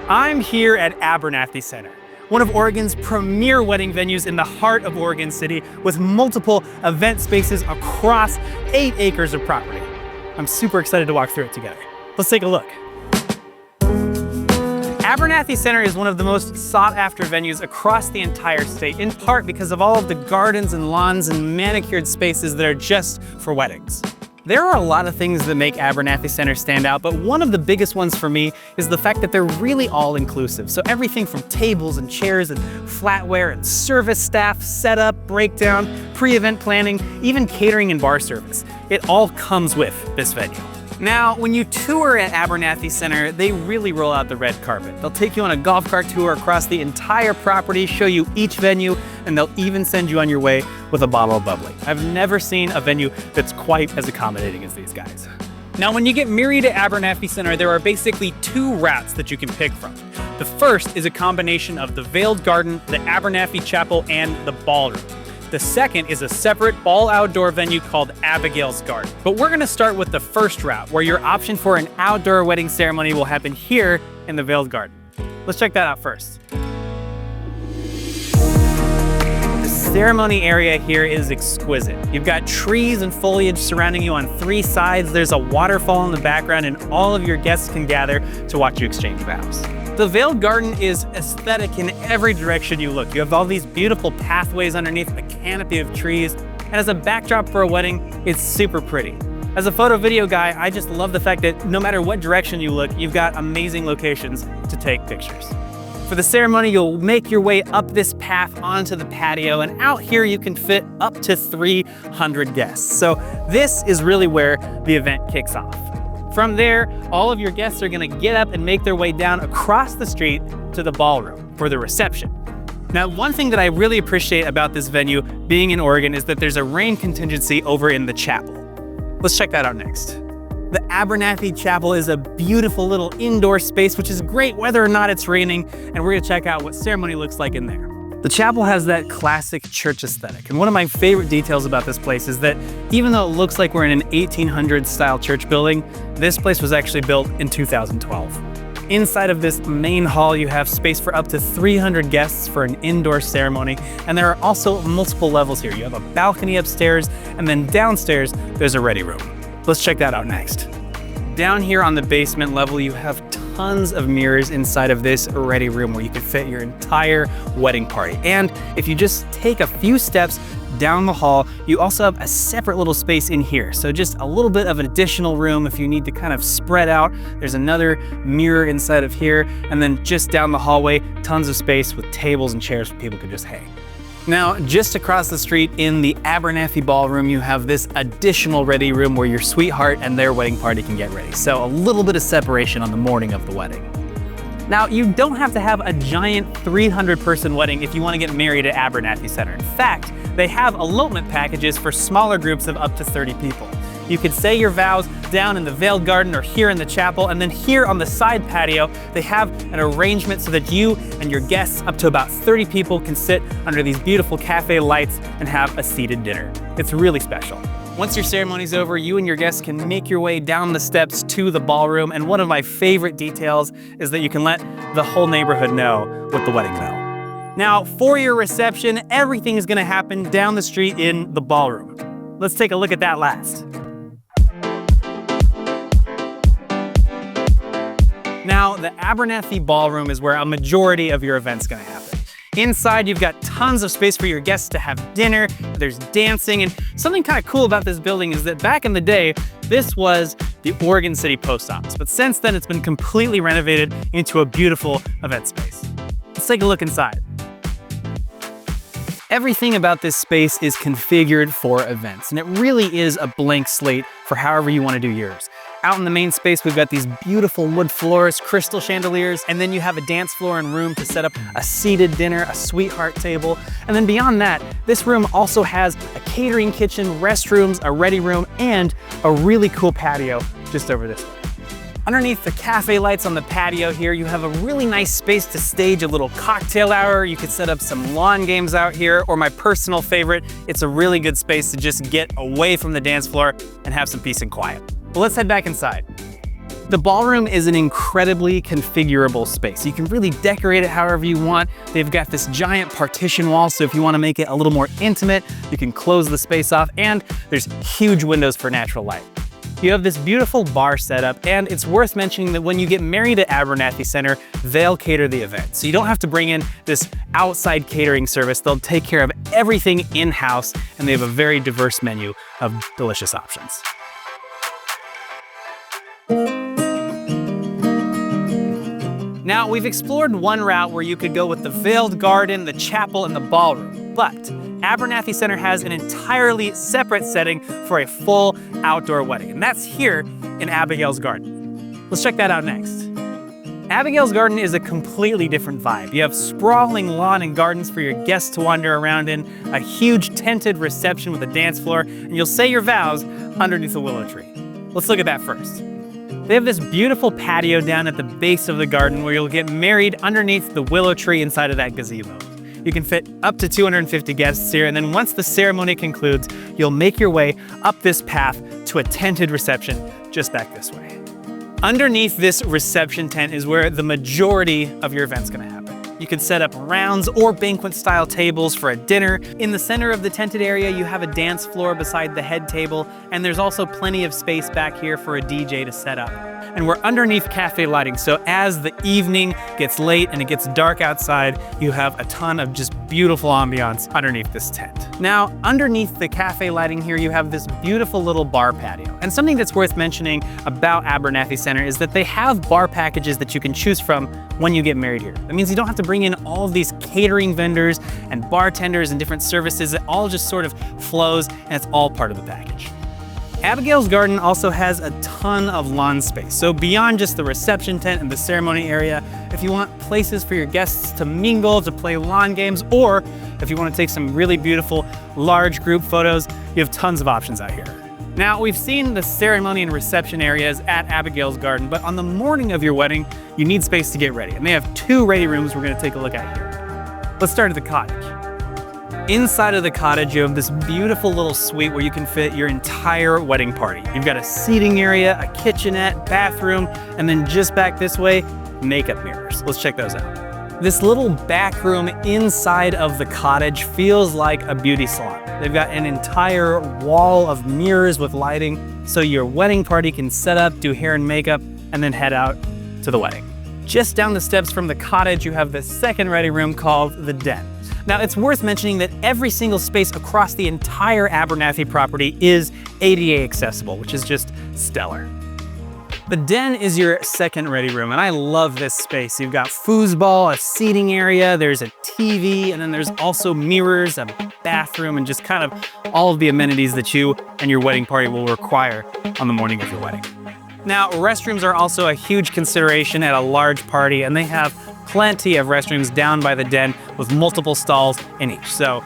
I'm here at Abernethy Center, one of Oregon's premier wedding venues in the heart of Oregon City with multiple event spaces across 8 acres of property. I'm super excited to walk through it together. Let's take a look. Abernethy Center is one of the most sought-after venues across the entire state, in part because of all of the gardens and lawns and manicured spaces that are just for weddings. There are a lot of things that make Abernethy Center stand out, but one of the biggest ones for me is the fact that they're really all-inclusive. So everything from tables and chairs and flatware and service staff, setup, breakdown, pre-event planning, even catering and bar service. It all comes with this venue. Now, when you tour at Abernethy Center, they really roll out the red carpet. They'll take you on a golf cart tour across the entire property, show you each venue, and they'll even send you on your way with a bottle of bubbly. I've never seen a venue that's quite as accommodating as these guys. Now, when you get married at Abernethy Center, there are basically 2 routes that you can pick from. The first is a combination of the Veiled Garden, the Abernethy Chapel, and the Ballroom. The second is a separate all-outdoor venue called Abigail's Garden. But we're gonna start with the first route, where your option for an outdoor wedding ceremony will happen here in the Veiled Garden. Let's check that out first. The ceremony area here is exquisite. You've got trees and foliage surrounding you on 3 sides. There's a waterfall in the background, and all of your guests can gather to watch you exchange vows. The Veiled Garden is aesthetic in every direction you look. You have all these beautiful pathways underneath a canopy of trees, and as a backdrop for a wedding, it's super pretty. As a photo video guy, I just love the fact that no matter what direction you look, you've got amazing locations to take pictures. For the ceremony, you'll make your way up this path onto the patio, and out here you can fit up to 300 guests. So this is really where the event kicks off. From there, all of your guests are gonna get up and make their way down across the street to the ballroom for the reception. Now, one thing that I really appreciate about this venue being in Oregon is that there's a rain contingency over in the chapel. Let's check that out next. The Abernethy Chapel is a beautiful little indoor space, which is great whether or not it's raining, and we're gonna check out what ceremony looks like in there. The chapel has that classic church aesthetic, and one of my favorite details about this place is that even though it looks like we're in an 1800s style church building, this place was actually built in 2012. Inside of this main hall, you have space for up to 300 guests for an indoor ceremony, and there are also multiple levels here. You have a balcony upstairs, and then downstairs, there's a ready room. Let's check that out next. Down here on the basement level, you have tons of mirrors inside of this ready room where you can fit your entire wedding party. And if you just take a few steps down the hall, you also have a separate little space in here. So just a little bit of an additional room if you need to kind of spread out. There's another mirror inside of here. And then just down the hallway, tons of space with tables and chairs where people can just hang. Now, just across the street in the Abernethy Ballroom, you have this additional ready room where your sweetheart and their wedding party can get ready. So a little bit of separation on the morning of the wedding. Now, you don't have to have a giant 300-person wedding if you want to get married at Abernethy Center. In fact, they have elopement packages for smaller groups of up to 30 people. You could say your vows down in the Veiled Garden or here in the chapel, and then here on the side patio, they have an arrangement so that you and your guests, up to about 30 people, can sit under these beautiful cafe lights and have a seated dinner. It's really special. Once your ceremony's over, you and your guests can make your way down the steps to the ballroom, and one of my favorite details is that you can let the whole neighborhood know with the wedding bell. Now, for your reception, everything is gonna happen down the street in the ballroom. Let's take a look at that last. Now, the Abernethy Ballroom is where a majority of your event's gonna happen. Inside, you've got tons of space for your guests to have dinner, there's dancing, and something kind of cool about this building is that back in the day, this was the Oregon City Post Office, but since then it's been completely renovated into a beautiful event space. Let's take a look inside. Everything about this space is configured for events, and it really is a blank slate for however you want to do yours. Out in the main space, we've got these beautiful wood floors, crystal chandeliers, and then you have a dance floor and room to set up a seated dinner, a sweetheart table. And then beyond that, this room also has a catering kitchen, restrooms, a ready room, and a really cool patio just over this way. Underneath the cafe lights on the patio here, you have a really nice space to stage a little cocktail hour. You could set up some lawn games out here, or my personal favorite, it's a really good space to just get away from the dance floor and have some peace and quiet. But let's head back inside. The ballroom is an incredibly configurable space. You can really decorate it however you want. They've got this giant partition wall, so if you want to make it a little more intimate, you can close the space off, and there's huge windows for natural light. You have this beautiful bar setup, and it's worth mentioning that when you get married at Abernethy Center, they'll cater the event. So you don't have to bring in this outside catering service. They'll take care of everything in-house, and they have a very diverse menu of delicious options. Now, we've explored one route where you could go with the veiled garden, the chapel, and the ballroom, but Abernethy Center has an entirely separate setting for a full outdoor wedding, and that's here in Abigail's garden. Let's check that out next. Abigail's garden is a completely different vibe. You have sprawling lawn and gardens for your guests to wander around in, a huge tented reception with a dance floor, and you'll say your vows underneath a willow tree. Let's look at that first. They have this beautiful patio down at the base of the garden where you'll get married underneath the willow tree inside of that gazebo. You can fit up to 250 guests here, and then once the ceremony concludes, you'll make your way up this path to a tented reception just back this way. Underneath this reception tent is where the majority of your event's gonna happen. You can set up rounds or banquet-style tables for a dinner. In the center of the tented area, you have a dance floor beside the head table, and there's also plenty of space back here for a DJ to set up. And we're underneath cafe lighting, so as the evening gets late and it gets dark outside, you have a ton of just beautiful ambiance underneath this tent. Now, underneath the cafe lighting here, you have this beautiful little bar patio. And something that's worth mentioning about Abernethy Center is that they have bar packages that you can choose from when you get married here. That means you don't have to bring in all of these catering vendors and bartenders and different services. It all just sort of flows, and it's all part of the package. Abigail's garden also has a ton of lawn space. So beyond just the reception tent and the ceremony area, if you want places for your guests to mingle, to play lawn games, or if you want to take some really beautiful large group photos, you have tons of options out here. Now, we've seen the ceremony and reception areas at Abigail's garden, but on the morning of your wedding, you need space to get ready. And they have 2 ready rooms we're gonna take a look at here. Let's start at the cottage. Inside of the cottage, you have this beautiful little suite where you can fit your entire wedding party. You've got a seating area, a kitchenette, bathroom, and then just back this way, makeup mirrors. Let's check those out. This little back room inside of the cottage feels like a beauty salon. They've got an entire wall of mirrors with lighting, so your wedding party can set up, do hair and makeup, and then head out to the wedding. Just down the steps from the cottage, you have the second ready room called the den. Now, it's worth mentioning that every single space across the entire Abernethy property is ADA accessible, which is just stellar. The den is your second ready room, and I love this space. You've got foosball, a seating area, there's a TV, and then there's also mirrors, a bathroom, and just kind of all of the amenities that you and your wedding party will require on the morning of your wedding. Now, restrooms are also a huge consideration at a large party, and they have plenty of restrooms down by the den with multiple stalls in each, so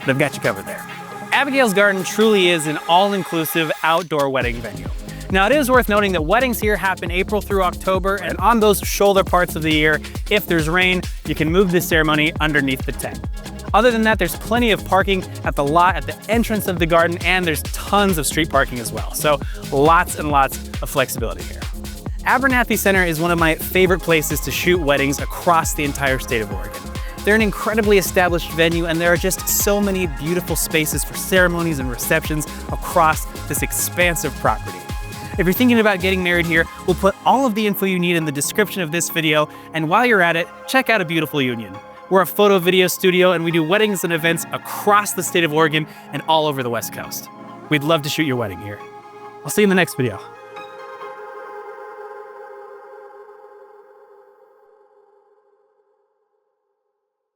they've got you covered there. Abigail's garden truly is an all-inclusive outdoor wedding venue. Now, it is worth noting that weddings here happen April through October, and on those shoulder parts of the year, if there's rain, you can move the ceremony underneath the tent. Other than that, there's plenty of parking at the lot at the entrance of the garden, and there's tons of street parking as well. So lots and lots of flexibility here. Abernethy Center is one of my favorite places to shoot weddings across the entire state of Oregon. They're an incredibly established venue, and there are just so many beautiful spaces for ceremonies and receptions across this expansive property. If you're thinking about getting married here, we'll put all of the info you need in the description of this video, and while you're at it, check out A Beautiful Union. We're a photo video studio, and we do weddings and events across the state of Oregon and all over the West Coast. We'd love to shoot your wedding here. I'll see you in the next video.